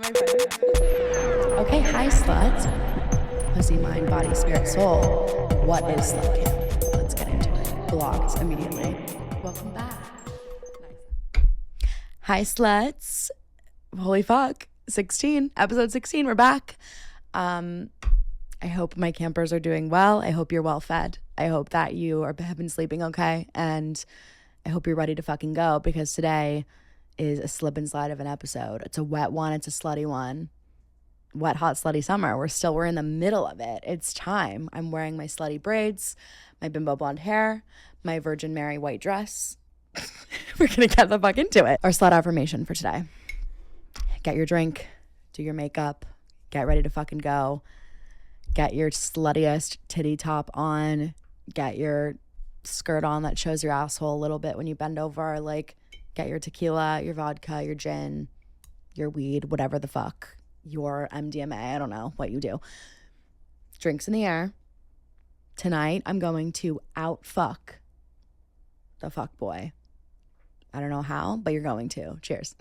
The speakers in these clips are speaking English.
Am I funny? Okay, hi sluts. Pussy, mind, body, spirit, soul. What is slut camp? Let's get into it. Blocked immediately. Welcome back. Nice. Hi sluts. Holy fuck. 16. Episode 16. We're back. I hope my campers are doing well. I hope you're well fed. I hope that you have been sleeping okay. And I hope you're ready to fucking go, because today is a slip and slide of an episode. It's a wet one. It's a slutty one. Wet, hot, slutty summer. We're in the middle of it. It's time. I'm wearing my slutty braids, my bimbo blonde hair, my Virgin Mary white dress. We're going to get the fuck into it. Our slut affirmation for today. Get your drink, do your makeup, get ready to fucking go. Get your sluttiest titty top on. Get your skirt on that shows your asshole a little bit when you bend over. Like, get your tequila, your vodka, your gin, your weed, whatever the fuck, your MDMA. I don't know what you do. Drinks in the air. Tonight, I'm going to out-fuck the fuck boy. I don't know how, but you're going to. Cheers.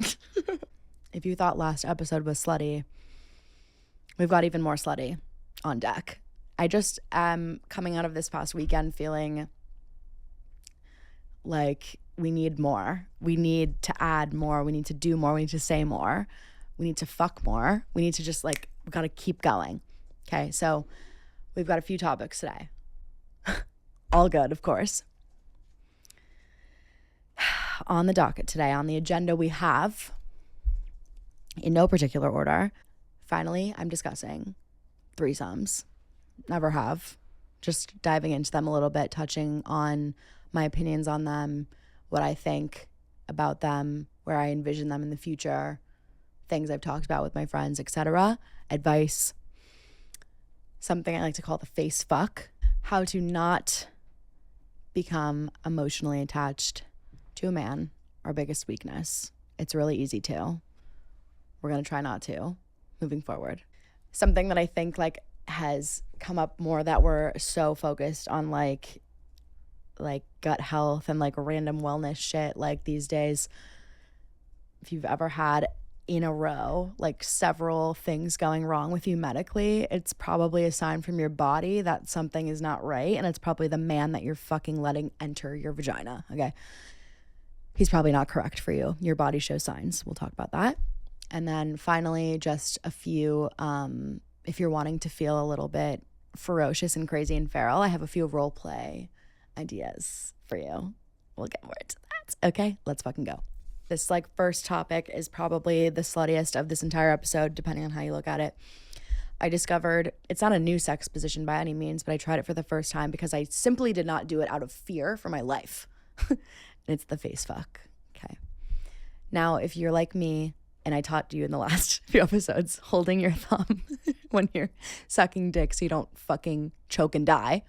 If you thought last episode was slutty, we've got even more slutty on deck. I just am coming out of this past weekend feeling like we need more. We need to add more. We need to do more. We need to say more. We need to fuck more. We need to just we got to keep going. Okay, so we've got a few topics today. All good, of course. On the docket today, on the agenda, we have, in no particular order, finally, I'm discussing threesomes. Never have. Just diving into them a little bit, touching on my opinions on them, what I think about them, where I envision them in the future, things I've talked about with my friends, etc. Advice, something I like to call the face fuck, how to not become emotionally attached to a man, our biggest weakness. It's really easy to. We're going to try not to moving forward. Something that I think has come up more, that we're so focused on like gut health and random wellness shit these days. If you've ever had in a row several things going wrong with you medically, it's probably a sign from your body that something is not right, and it's probably the man that you're fucking letting enter your vagina. Okay, he's probably not correct for you. Your body shows signs. We'll talk about that. And then finally, just a few, if you're wanting to feel a little bit ferocious and crazy and feral, I have a few role play ideas for you. We'll get more into that. Okay, let's fucking go. This first topic is probably the sluttiest of this entire episode, depending on how you look at it. I discovered, it's not a new sex position by any means, but I tried it for the first time because I simply did not do it out of fear for my life. And it's the face fuck. Okay. Now, if you're like me, and I taught you in the last few episodes, holding your thumb when you're sucking dick so you don't fucking choke and die.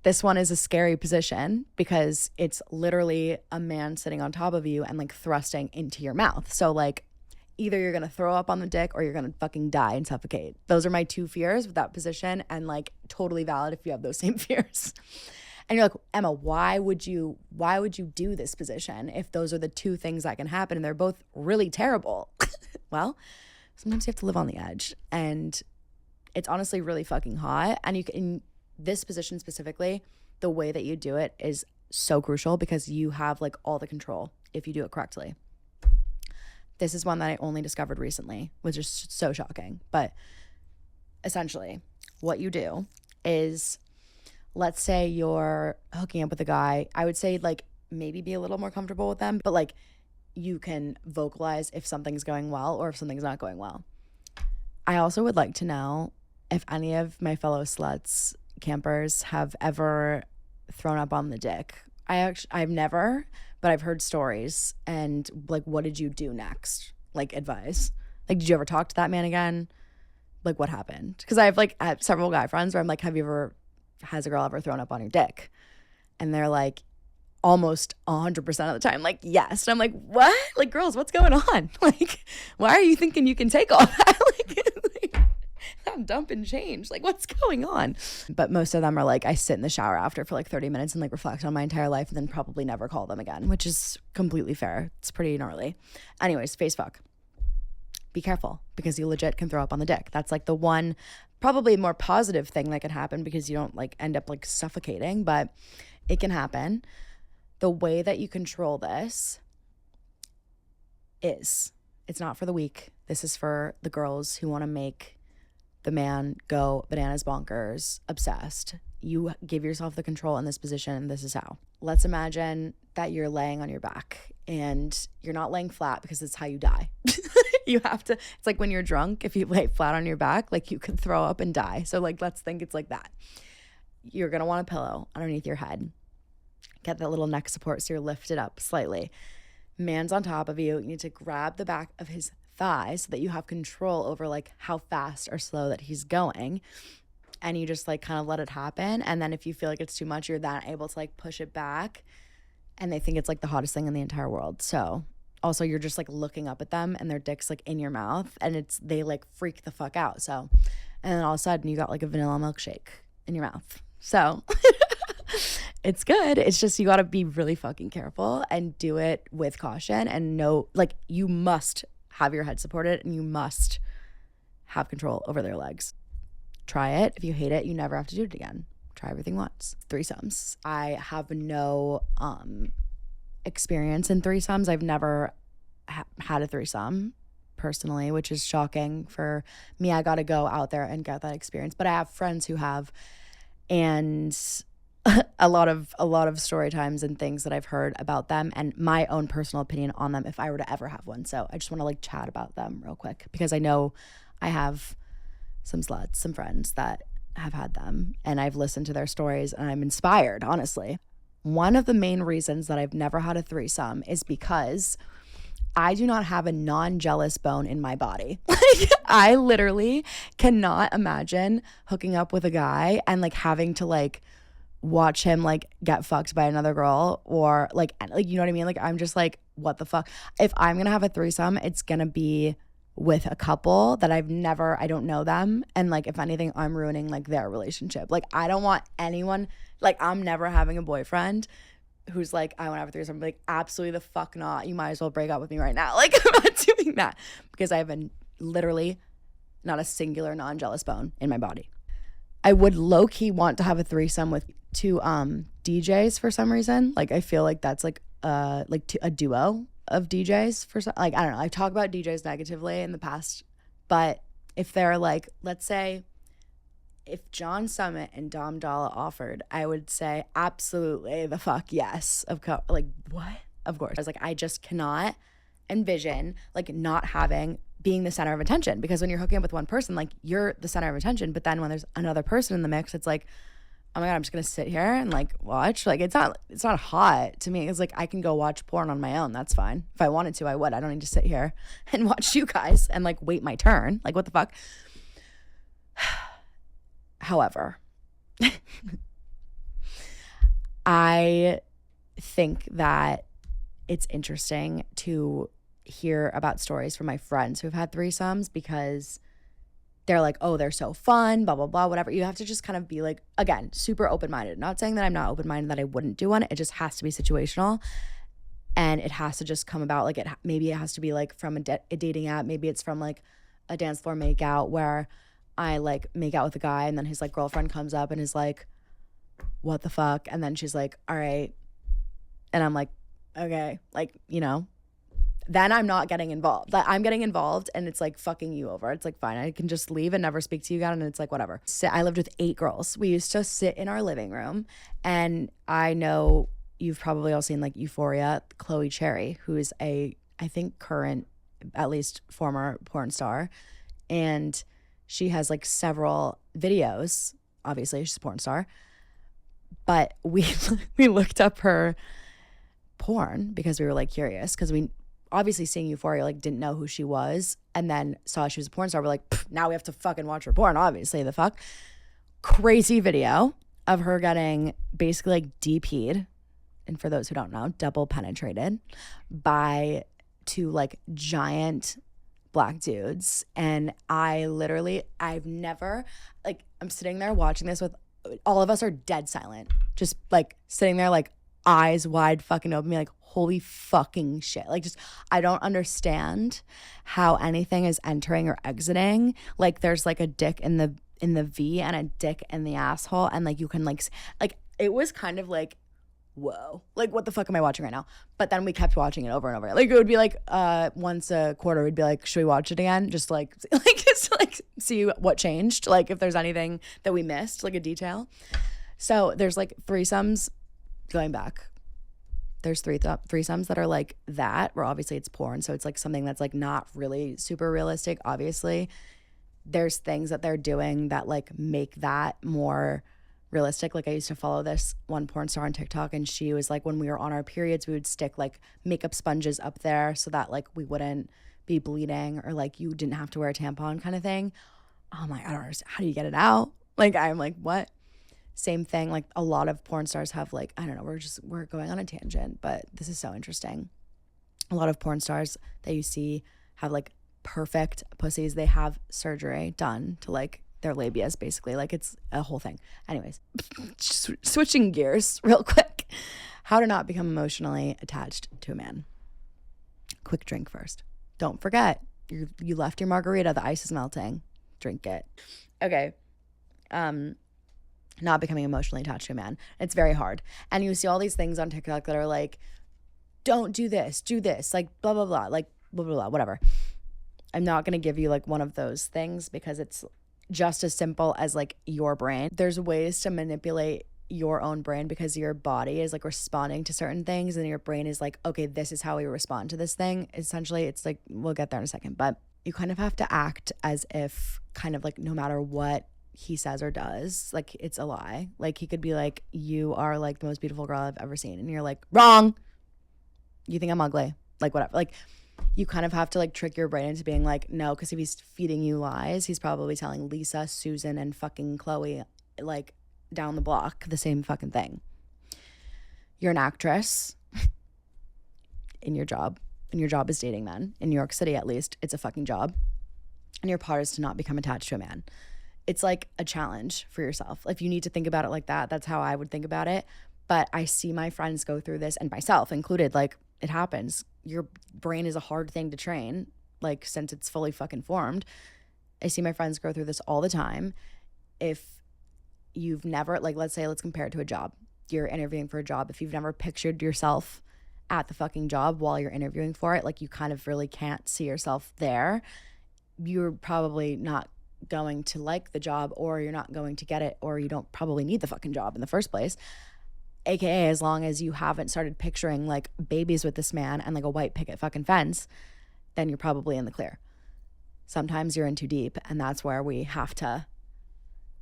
This one is a scary position because it's literally a man sitting on top of you and thrusting into your mouth. So either you're going to throw up on the dick or you're going to fucking die and suffocate. Those are my two fears with that position, and totally valid if you have those same fears. And you're like, Emma, why would you do this position if those are the two things that can happen and they're both really terrible? Well, sometimes you have to live on the edge, and it's honestly really fucking hot. And in this position specifically, the way that you do it is so crucial because you have all the control if you do it correctly. This is one that I only discovered recently, which is so shocking. But essentially, what you do is, let's say you're hooking up with a guy. I would say maybe be a little more comfortable with them, but you can vocalize if something's going well or if something's not going well. I also would like to know if any of my fellow sluts, campers, have ever thrown up on the dick. I've never, but I've heard stories. And what did you do next? Advice. Did you ever talk to that man again? What happened? Because I have several guy friends where I'm has a girl ever thrown up on your dick? And they're almost 100% of the time yes. And I'm what? Girls, what's going on? Why are you thinking you can take all that? I'm dumping change. What's going on? But most of them are I sit in the shower after for 30 minutes and reflect on my entire life and then probably never call them again, which is completely fair. It's pretty gnarly. Anyways, face fuck. be careful because you legit can throw up on the dick. That's like the one probably more positive thing that could happen because you don't like end up like suffocating, but it can happen. The way that you control this is, it's not for the weak. This is for the girls who want to make the man go bananas, bonkers, obsessed. You give yourself the control in this position. This is how. Let's imagine that you're laying on your back and you're not laying flat because it's how you die. You have to, it's like when you're drunk, if you lay flat on your back, like you could throw up and die. So like, let's think it's like that. You're going to want a pillow underneath your head. Get that little neck support so you're lifted up slightly. Man's on top of you. You need to grab the back of his thigh so that you have control over like how fast or slow that he's going. And you just like kind of let it happen. And then if you feel like it's too much, you're then able to like push it back. And they think it's like the hottest thing in the entire world. So also you're just like looking up at them and their dick's like in your mouth and they like freak the fuck out. So, and then all of a sudden you got like a vanilla milkshake in your mouth. So it's good. It's just, you got to be really fucking careful and do it with caution and know, like, you must have your head supported and you must have control over their legs. Try it. If you hate it, you never have to do it again. Try everything once. Threesomes. I have no experience in threesomes. I've never had a threesome personally, which is shocking for me. I got to go out there and get that experience. But I have friends who have, and a lot of story times and things that I've heard about them and my own personal opinion on them if I were to ever have one. So I just want to like chat about them real quick because I know I have some sluts, some friends that have had them and I've listened to their stories and I'm inspired, honestly. One of the main reasons that I've never had a threesome is because I do not have a non-jealous bone in my body. Like, I literally cannot imagine hooking up with a guy and like having to like watch him like get fucked by another girl or like you know what I mean? Like, I'm just like, what the fuck? If I'm gonna have a threesome, it's gonna be with a couple that I don't know them. And like, if anything, I'm ruining like their relationship. Like, I don't want anyone, like, I'm never having a boyfriend who's like, I want to have a threesome. I'm like, absolutely the fuck not. You might as well break up with me right now. Like, I'm not doing that because I have literally not a singular non-jealous bone in my body. I would low-key want to have a threesome with two DJs for some reason. Like, I feel like that's like a duo of DJs for some, like, I don't know. I talk about DJs negatively in the past, but if they're like, let's say if John Summit and Dom Dalla offered, I would say absolutely the fuck yes. Like, what? Of course. I was like, I just cannot envision like not being the center of attention, because when you're hooking up with one person, like, you're the center of attention, but then when there's another person in the mix, it's like, oh my God, I'm just gonna sit here and like watch. Like, it's not hot to me. It's like, I can go watch porn on my own. That's fine. If I wanted to, I would. I don't need to sit here and watch you guys and like wait my turn. Like, what the fuck? However, I think that it's interesting to hear about stories from my friends who've had threesomes, because they're like, oh, they're so fun, blah, blah, blah, whatever. You have to just kind of be like, again, super open-minded. Not saying that I'm not open-minded, that I wouldn't do one. It just has to be situational. And it has to just come about, like, maybe it has to be like from a dating app. Maybe it's from like a dance floor makeout where I like make out with a guy and then his like girlfriend comes up and is like, what the fuck? And then she's like, all right. And I'm like, okay, like, you know, then I'm not getting involved. Like, I'm getting involved and it's like fucking you over. It's like, fine, I can just leave and never speak to you again. And it's like, whatever. I lived with 8 girls. We used to sit in our living room, and I know you've probably all seen like Euphoria, Chloe Cherry, who is I think current, at least former porn star. And she has like several videos. Obviously, she's a porn star. But we looked up her porn because we were like curious, because we obviously, seeing Euphoria, like, didn't know who she was, and then saw she was a porn star. We're like, now we have to fucking watch her porn, obviously. The fuck? Crazy video of her getting basically like DP'd, and for those who don't know, double penetrated by 2 like giant black dudes. And I've never, like, I'm sitting there watching this with, all of us are dead silent, just like sitting there like eyes wide fucking open, me like, holy fucking shit. Like, just, I don't understand how anything is entering or exiting. Like, there's like a dick in the V and a dick in the asshole, and like you can like it was kind of like, whoa, like what the fuck am I watching right now? But then we kept watching it over and over. Like, it would be like once a quarter we'd be like, should we watch it again? Just like just like see what changed, like if there's anything that we missed, like a detail. So there's like threesomes, going back, there's threesomes that are like that, where obviously it's porn, so it's like something that's like not really super realistic. Obviously there's things that they're doing that like make that more realistic. Like, I used to follow this one porn star on TikTok, and she was like, when we were on our periods, we would stick like makeup sponges up there so that like we wouldn't be bleeding, or like you didn't have to wear a tampon, kind of thing. I'm like, I don't understand, how do you get it out? Like, I'm like, what? Same thing, like a lot of porn stars have like, I don't know, we're going on a tangent, but this is so interesting. A lot of porn stars that you see have like perfect pussies. They have surgery done to like their labias, basically. Like, it's a whole thing. Anyways, switching gears real quick. How to not become emotionally attached to a man. Quick drink first. Don't forget, you left your margarita, the ice is melting. Drink it. Okay. Not becoming emotionally attached to a man. It's very hard. And you see all these things on TikTok that are like, don't do this, like blah, blah, blah, like blah, blah, blah, whatever. I'm not going to give you like one of those things, because it's just as simple as like your brain. There's ways to manipulate your own brain, because your body is like responding to certain things, and your brain is like, okay, this is how we respond to this thing. Essentially, it's like, we'll get there in a second, but you kind of have to act as if kind of like no matter what he says or does, like it's a lie. Like, he could be like, you are like the most beautiful girl I've ever seen, and you're like, wrong, you think I'm ugly, like whatever. Like, you kind of have to like trick your brain into being like, no, because if he's feeding you lies, he's probably telling Lisa, Susan, and fucking Chloe, like down the block, the same fucking thing. You're an actress in your job, and your job is dating men. In New York City, at least, it's a fucking job. And your part is to not become attached to a man. It's like a challenge for yourself. If you need to think about it like that, that's how I would think about it. But I see my friends go through this, and myself included, like, it happens. Your brain is a hard thing to train, like, since it's fully fucking formed. I see my friends go through this all the time. If you've never, like, let's compare it to a job. You're interviewing for a job. If you've never pictured yourself at the fucking job while you're interviewing for it, like, you kind of really can't see yourself there, you're probably not going to like the job, or you're not going to get it, or you don't probably need the fucking job in the first place. AKA, as long as you haven't started picturing like babies with this man and like a white picket fucking fence, then you're probably in the clear. Sometimes you're in too deep, and that's where we have to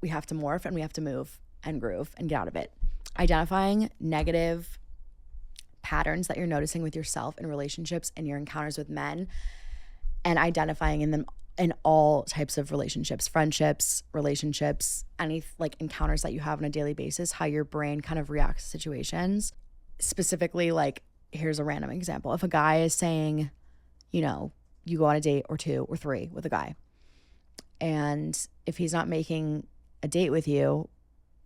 morph, and we have to move and groove and get out of it. Identifying negative patterns that you're noticing with yourself in relationships and your encounters with men, and identifying in them in all types of relationships, friendships, relationships, any like encounters that you have on a daily basis, how your brain kind of reacts to situations. Specifically, like, here's a random example. If a guy is saying, you know, you go on a date or 2 or 3 with a guy, and if he's not making a date with you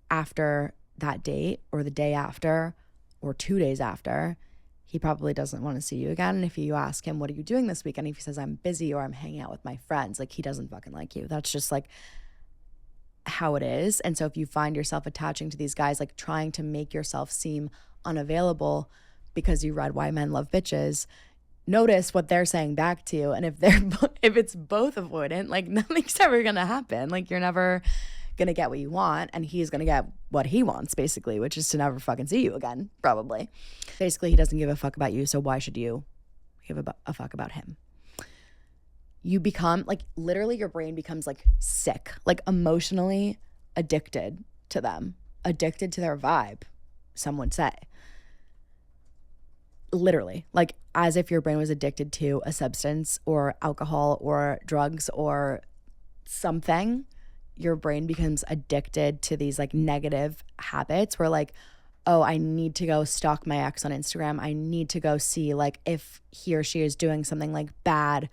after that date, or the day after, or 2 days after, he probably doesn't want to see you again. And if you ask him, what are you doing this weekend? If he says, I'm busy, or I'm hanging out with my friends, like, he doesn't fucking like you. That's just like how it is. And so if you find yourself attaching to these guys, like trying to make yourself seem unavailable because you read Why Men Love Bitches, notice what they're saying back to you. And if it's both avoidant, like, nothing's ever gonna happen. Like, you're never gonna get what you want, and he's gonna get what he wants, basically, which is to never fucking see you again, probably. Basically, he doesn't give a fuck about you, so why should you give a fuck about him? You become, like, literally your brain becomes like sick, like emotionally addicted to them, addicted to their vibe, some would say. Literally, like, as if your brain was addicted to a substance or alcohol or drugs or something. Your brain becomes addicted to these like negative habits where, like, oh, I need to go stalk my ex on Instagram. I need to go see like if he or she is doing something like bad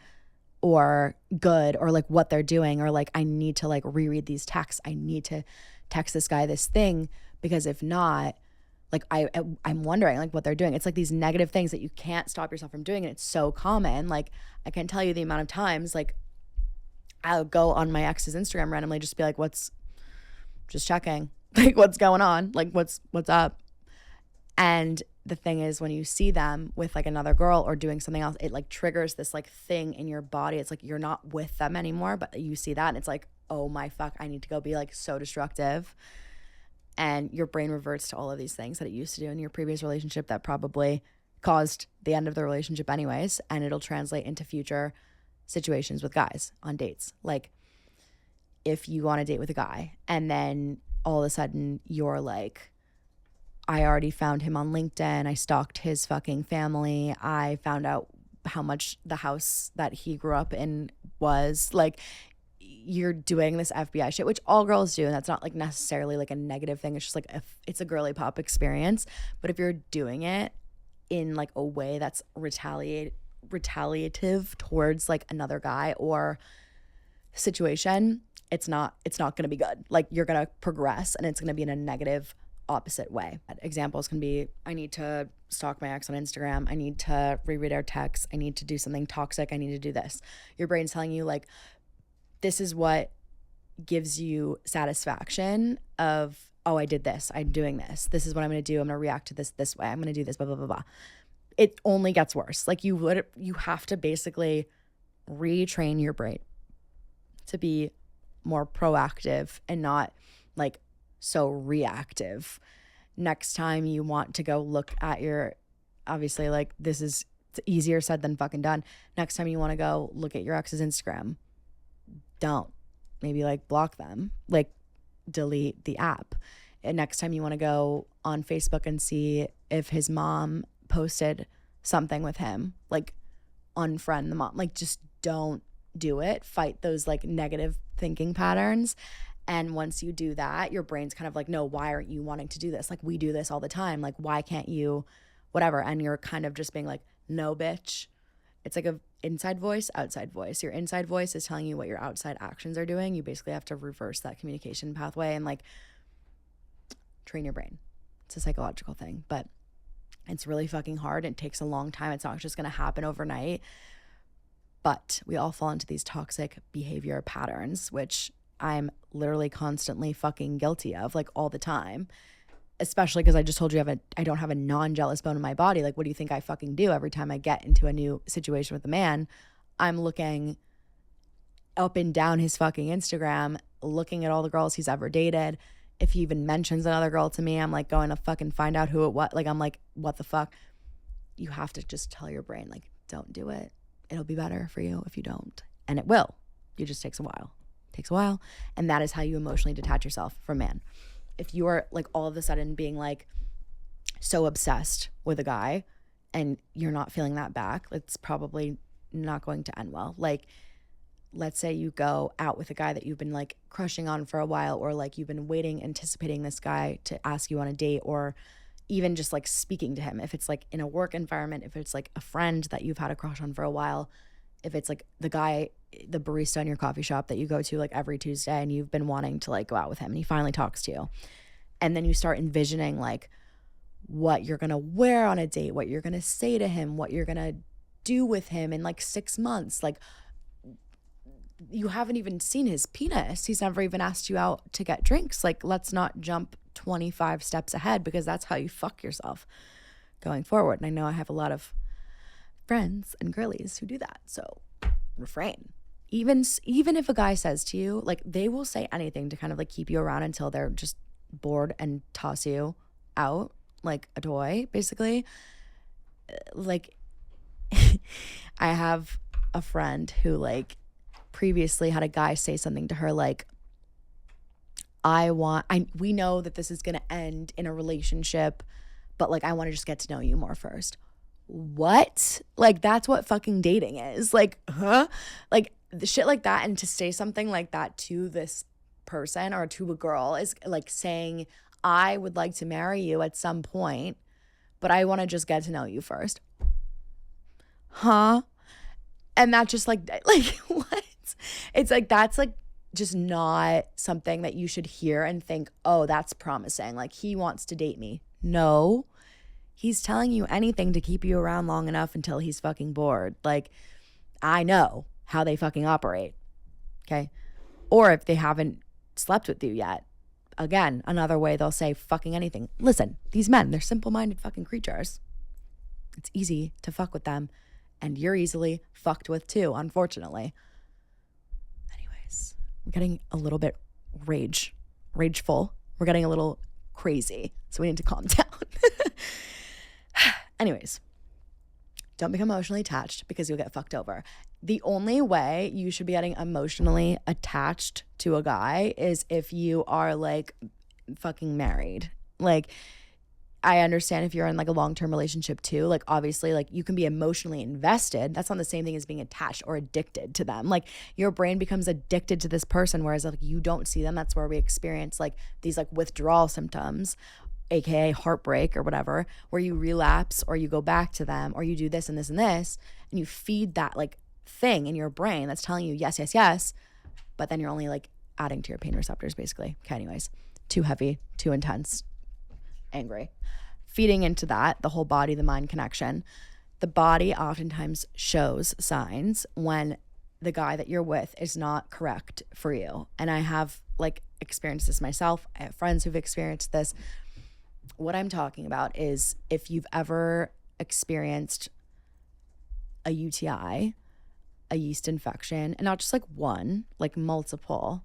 or good, or like what they're doing, or like I need to like reread these texts. I need to text this guy this thing, because if not, Like I'm wondering like what they're doing. It's like these negative things that you can't stop yourself from doing, and it's so common. Like I can't tell you the amount of times like I'll go on my ex's Instagram randomly, just be like, what's, just checking, like what's going on, like what's up. And the thing is, when you see them with like another girl or doing something else, it like triggers this like thing in your body. It's like you're not with them anymore, but you see that and it's like, oh my fuck, I need to go be like so destructive. And your brain reverts to all of these things that it used to do in your previous relationship that probably caused the end of the relationship anyways, and it'll translate into future situations with guys on dates. Like if you go on a date with a guy and then all of a sudden you're like, I already found him on LinkedIn, I stalked his fucking family, I found out how much the house that he grew up in was, like you're doing this FBI shit, which all girls do, and that's not like necessarily like a negative thing. It's just like it's a girly pop experience. But if you're doing it in like a way that's retaliative towards like another guy or situation, it's not going to be good. Like you're going to progress and it's going to be in a negative opposite way. Examples can be, I need to stalk my ex on Instagram, I need to reread our texts, I need to do something toxic, I need to do this. Your brain's telling you like, this is what gives you satisfaction of, oh, I did this, I'm doing this, this is what I'm going to do, I'm going to react to this way, I'm going to do this, blah, blah, blah, blah. It only gets worse. Like you have to basically retrain your brain to be more proactive and not like so reactive. Next time you want to go look at your, obviously like this is, it's easier said than fucking done. Next time you want to go look at your ex's Instagram, don't. Maybe like block them, like delete the app. And next time you want to go on Facebook and see if his mom posted something with him, like unfriend the mom. Like just don't do it. Fight those like negative thinking patterns. And once you do that, your brain's kind of like, no, why aren't you wanting to do this? Like we do this all the time. Like why can't you, whatever. And you're kind of just being like, no, bitch. It's like a inside voice, outside voice. Your inside voice is telling you what your outside actions are doing. You basically have to reverse that communication pathway and like train your brain. It's a psychological thing, but it's really fucking hard. It takes a long time. It's not just going to happen overnight. But we all fall into these toxic behavior patterns, which I'm literally constantly fucking guilty of, like all the time. Especially because I just told you I don't have a non-jealous bone in my body. Like, what do you think I fucking do every time I get into a new situation with a man? I'm looking up and down his fucking Instagram, looking at all the girls he's ever dated. If he even mentions another girl to me, I'm like going to fucking find out who it was. Like, I'm like, what the fuck? You have to just tell your brain, like, don't do it. It'll be better for you if you don't. And it will. It just takes a while. It takes a while. And that is how you emotionally detach yourself from man. If you are like all of a sudden being like so obsessed with a guy and you're not feeling that back, it's probably not going to end well. Like, let's say you go out with a guy that you've been like crushing on for a while, or like you've been waiting, anticipating this guy to ask you on a date, or even just like speaking to him. If it's like in a work environment, if it's like a friend that you've had a crush on for a while, if it's like the guy, the barista in your coffee shop that you go to like every Tuesday and you've been wanting to like go out with him and he finally talks to you. And then you start envisioning like what you're going to wear on a date, what you're going to say to him, what you're going to do with him in like 6 months. Like, you haven't even seen his penis. He's never even asked you out to get drinks. Like, let's not jump 25 steps ahead, because that's how you fuck yourself going forward. And I know I have a lot of friends and girlies who do that. So refrain. Even if a guy says to you, like, they will say anything to kind of like keep you around until they're just bored and toss you out like a toy, basically. Like, I have a friend who like previously had a guy say something to her like, we know that this is going to end in a relationship, but like, I want to just get to know you more first. What? Like, that's what fucking dating is. Like, huh? Like, the shit like that. And to say something like that to this person or to a girl is like saying, I would like to marry you at some point, but I want to just get to know you first. Huh? And that's just like what? It's like, that's like just not something that you should hear and think, oh, that's promising. Like, he wants to date me. No, he's telling you anything to keep you around long enough until he's fucking bored. Like, I know how they fucking operate. Okay. Or if they haven't slept with you yet, again, another way they'll say fucking anything. Listen, these men, they're simple-minded fucking creatures. It's easy to fuck with them, and you're easily fucked with too, unfortunately. Anyways, we're getting a little bit rageful. We're getting a little crazy, so we need to calm down. Anyways, don't become emotionally attached because you'll get fucked over. The only way you should be getting emotionally attached to a guy is if you are like fucking married. Like, I understand if you're in like a long-term relationship too, like obviously like you can be emotionally invested. That's not the same thing as being attached or addicted to them. Like your brain becomes addicted to this person, whereas like you don't see them. That's where we experience like these like withdrawal symptoms, AKA heartbreak or whatever, where you relapse or you go back to them or you do this and this and this, and you feed that like thing in your brain that's telling you yes, yes, yes, but then you're only like adding to your pain receptors basically. Okay, anyways, too heavy, too intense, angry. Feeding into that, the whole body, the mind connection. The body oftentimes shows signs when the guy that you're with is not correct for you. And I have like experienced this myself. I have friends who've experienced this. What I'm talking about is if you've ever experienced a UTI, a yeast infection, and not just like one, like multiple,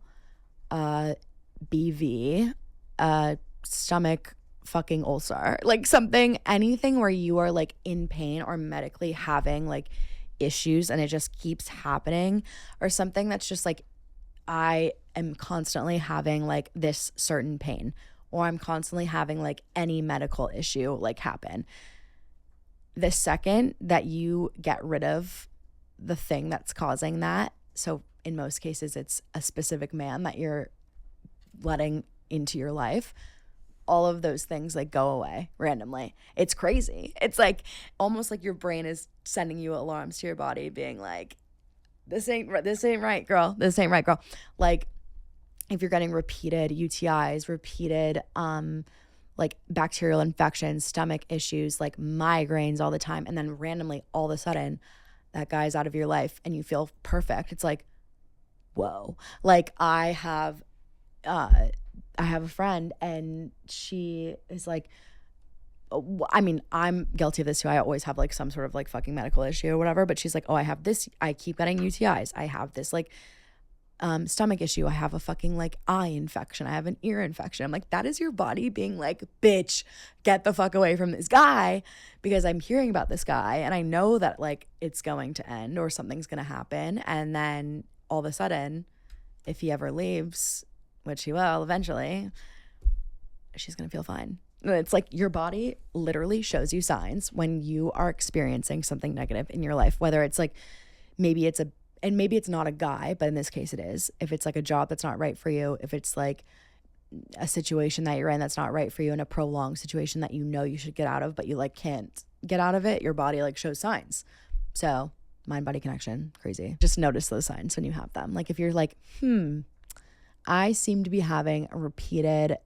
BV, stomach fucking ulcer, like something, anything where you are like in pain or medically having like issues and it just keeps happening, or something that's just like, I am constantly having like this certain pain, or I'm constantly having like any medical issue like happen. The second that you get rid of the thing that's causing that, so in most cases it's a specific man that you're letting into your life, all of those things like go away randomly. It's crazy. It's like almost like your brain is sending you alarms to your body being like, this ain't right, girl. This ain't right, girl. Like if you're getting repeated UTIs, repeated like bacterial infections, stomach issues, like migraines all the time, and then randomly all of a sudden that guy's out of your life and you feel perfect. It's like, whoa. Like I have a friend and she is like, I mean, I'm guilty of this too. I always have like some sort of like fucking medical issue or whatever, but she's like, oh, I have this, I keep getting UTIs. I have this like stomach issue. I have a fucking like eye infection. I have an ear infection. I'm like, that is your body being like, bitch, get the fuck away from this guy, because I'm hearing about this guy and I know that like it's going to end or something's going to happen. And then all of a sudden, if he ever leaves, which he will eventually, she's going to feel fine. It's like your body literally shows you signs when you are experiencing something negative in your life, whether it's like, maybe it's not a guy, but in this case it is. If it's like a job that's not right for you, if it's like a situation that you're in that's not right for you, in a prolonged situation that you know you should get out of, but you like can't get out of it, your body like shows signs. So mind-body connection, crazy. Just notice those signs when you have them. Like if you're like, I seem to be having a repeated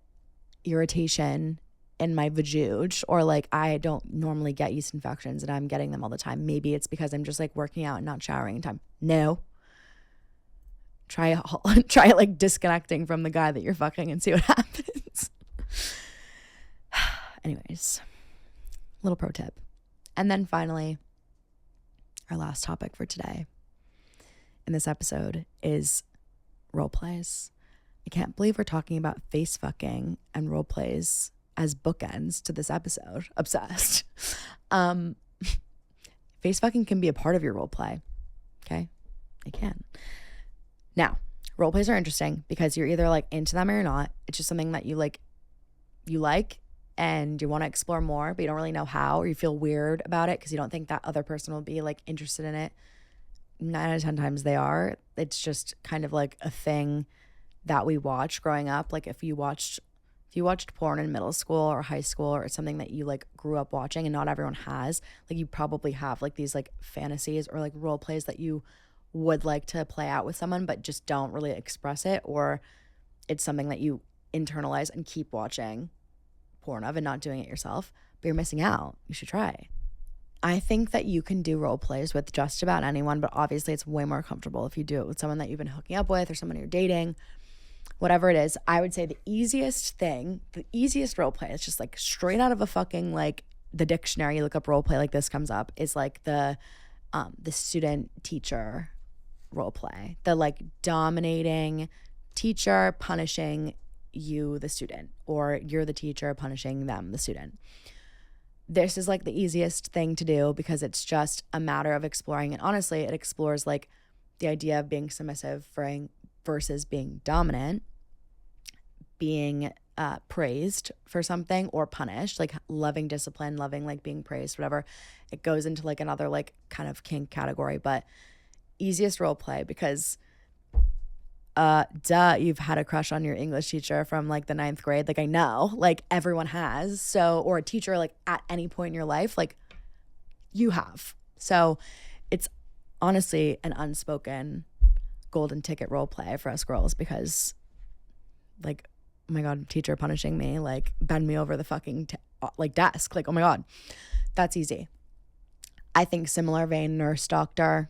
irritation in my vajayjay, or like I don't normally get yeast infections and I'm getting them all the time. Maybe it's because I'm just like working out and not showering in time. No. Try like disconnecting from the guy that you're fucking and see what happens. Anyways, little pro tip. And then finally, our last topic for today in this episode is role plays. I can't believe we're talking about face fucking and role plays as bookends to this episode. Obsessed. Face fucking can be a part of your role play. Okay? It can. Now, role plays are interesting because you're either like into them or you're not. It's just something that you like and you want to explore more, but you don't really know how, or you feel weird about it because you don't think that other person will be like interested in it. 9 out of 10 times they are. It's just kind of like a thing that we watch growing up. Like if you watched porn in middle school or high school, or something that you like grew up watching, and not everyone has, like you probably have like these like fantasies or like role plays that you would like to play out with someone but just don't really express it, or it's something that you internalize and keep watching porn of and not doing it yourself, but you're missing out. You should try. I think that you can do role plays with just about anyone, but obviously it's way more comfortable if you do it with someone that you've been hooking up with or someone you're dating, whatever it is. I would say the easiest role play, it's just like straight out of a fucking like the dictionary, you look up role play, like this comes up, is like the student teacher role play, the like dominating teacher punishing you, the student, or you're the teacher punishing them, the student. This is like the easiest thing to do because it's just a matter of exploring. And honestly, it explores like the idea of being submissive versus being dominant, being praised for something or punished, like loving discipline, loving like being praised, whatever. It goes into like another like kind of kink category, but easiest role play because you've had a crush on your English teacher from like the 9th grade. Like I know, like everyone has. So, or a teacher like at any point in your life, like you have. So it's honestly an unspoken golden ticket role play for us girls because like, oh my God, teacher punishing me, like bend me over the fucking like desk. Like, oh my God, that's easy. I think similar vein, nurse doctor.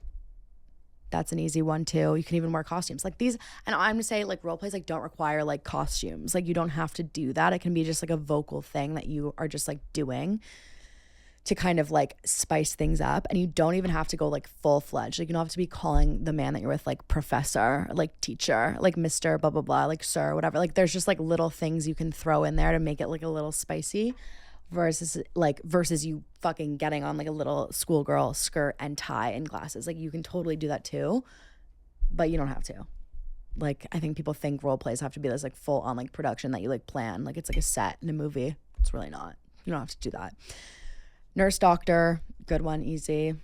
That's an easy one too. You can even wear costumes like these. And I'm gonna say like role plays like don't require like costumes. Like you don't have to do that. It can be just like a vocal thing that you are just like doing to kind of like spice things up. And you don't even have to go like full fledged. Like you don't have to be calling the man that you're with like professor, like teacher, like Mr. blah, blah, blah, like sir, whatever. Like there's just like little things you can throw in there to make it like a little spicy versus you fucking getting on like a little schoolgirl skirt and tie and glasses. Like you can totally do that too, but you don't have to. Like I think people think role plays have to be this like full on like production that you like plan. Like it's like a set in a movie. It's really not. You don't have to do that. Nurse doctor, good one, easy.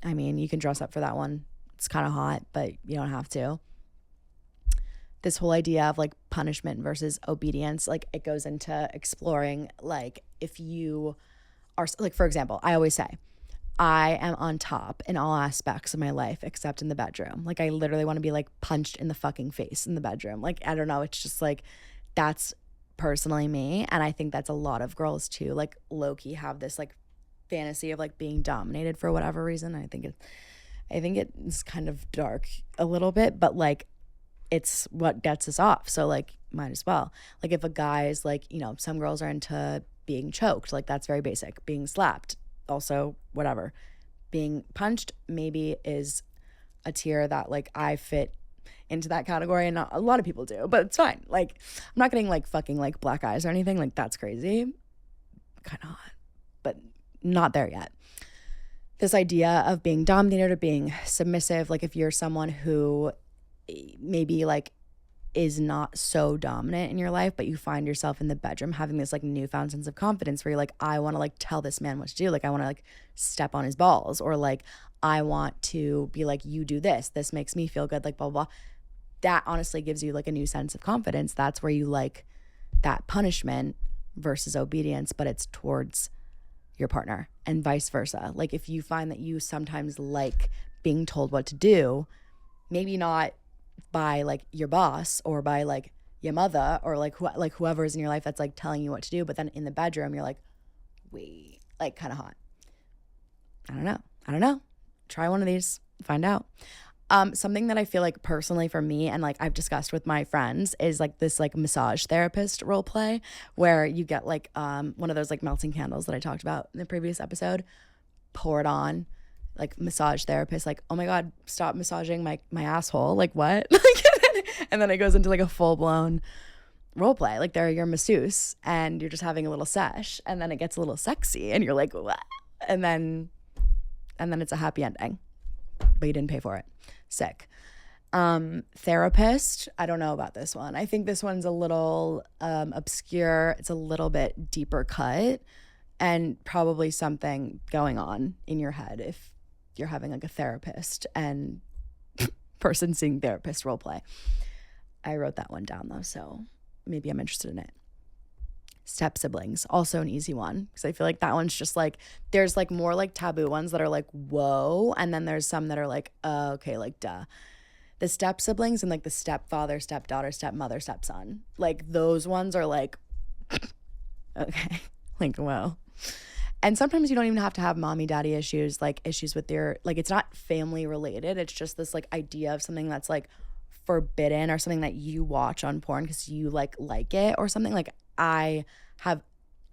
I mean, you can dress up for that one. It's kind of hot, but you don't have to. This whole idea of like punishment versus obedience, like it goes into exploring like if you are like, for example, I always say I am on top in all aspects of my life except in the bedroom. Like I literally want to be like punched in the fucking face in the bedroom. Like I don't know, it's just like that's personally me, and I think that's a lot of girls too, like low-key have this like fantasy of like being dominated for whatever reason. I think it's kind of dark a little bit, but like it's what gets us off. So like might as well. Like if a guy's like, you know, some girls are into being choked, like that's very basic. Being slapped, also whatever. Being punched maybe is a tier that like I fit into that category, and not a lot of people do, but it's fine. Like I'm not getting like fucking like black eyes or anything, like that's crazy. Kind of hot, but not there yet. This idea of being dominated or being submissive, like if you're someone who maybe like is not so dominant in your life, but you find yourself in the bedroom having this like newfound sense of confidence where you're like, I want to like tell this man what to do. Like I want to like step on his balls, or like I want to be like, you do this makes me feel good, like blah, blah, blah. That honestly gives you like a new sense of confidence. That's where you like that punishment versus obedience, but it's towards your partner and vice versa. Like if you find that you sometimes like being told what to do, maybe not by like your boss or by like your mother or like whoever's in your life that's like telling you what to do, but then in the bedroom you're like, wait, like kind of hot. I don't know. Try one of these, find out. Something that I feel like personally for me and like I've discussed with my friends is like this like massage therapist role play where you get like one of those like melting candles that I talked about in the previous episode, pour it on, like massage therapist, like, oh my God, stop massaging my asshole. Like what? And then it goes into like a full blown role play. Like they're your masseuse and you're just having a little sesh, and then it gets a little sexy and you're like, what? And then it's a happy ending, but you didn't pay for it. Sick. Therapist, I don't know about this one. I think this one's a little obscure. It's a little bit deeper cut and probably something going on in your head if you're having like a therapist and person seeing therapist role play. I wrote that one down though, so maybe I'm interested in it. Step siblings, also an easy one because I feel like that one's just like there's like more like taboo ones that are like whoa, and then there's some that are like okay, like duh. The step siblings and like the stepfather, stepdaughter, stepmother, stepson, like those ones are like Okay. Like, whoa. And sometimes you don't even have to have mommy daddy issues, like issues with your, like, it's not family related. It's just this like idea of something that's like forbidden or something that you watch on porn because you like it or something. Like, I have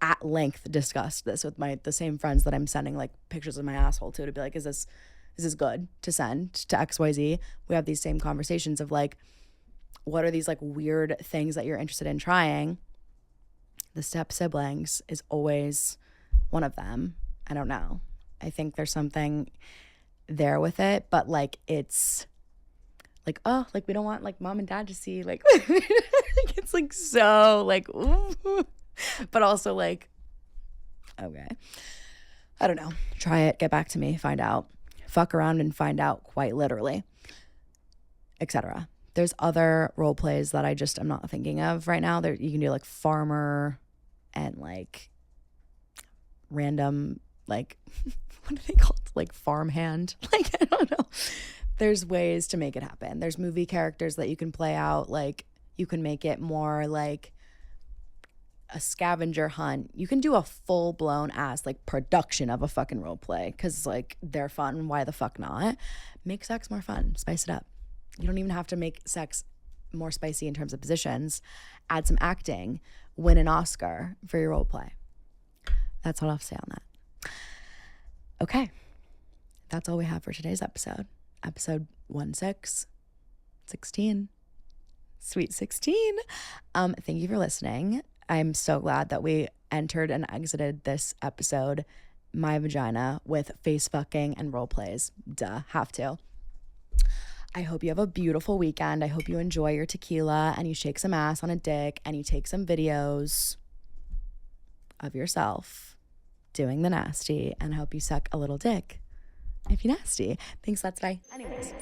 at length discussed this with the same friends that I'm sending like pictures of my asshole to be like, is this good to send to XYZ? We have these same conversations of like, what are these like weird things that you're interested in trying? The step siblings is always one of them. I don't know. I think there's something there with it, but like it's like, oh, like we don't want like mom and dad to see like it's like so like ooh. But also like, okay, I don't know. Try it, get back to me, find out. Fuck around and find out, quite literally, etc. There's other role plays that I'm not thinking of right now. There you can do like farmer and like random like what are they called? Like farmhand. Like I don't know. There's ways to make it happen. There's movie characters that you can play out. Like you can make it more like a scavenger hunt. You can do a full-blown ass like production of a fucking role play because like they're fun. Why the fuck not? Make sex more fun. Spice it up. You don't even have to make sex more spicy in terms of positions. Add some acting. Win an Oscar for your role play. That's what I'll have to say on that. Okay. That's all we have for today's episode. Episode 16. Sweet 16. Thank you for listening. I'm so glad that we entered and exited this episode, my vagina, with face fucking and role plays. Duh, have to. I hope you have a beautiful weekend. I hope you enjoy your tequila and you shake some ass on a dick and you take some videos of yourself doing the nasty, and I hope you suck a little dick if you're nasty. Thanks, that's today. Anyways.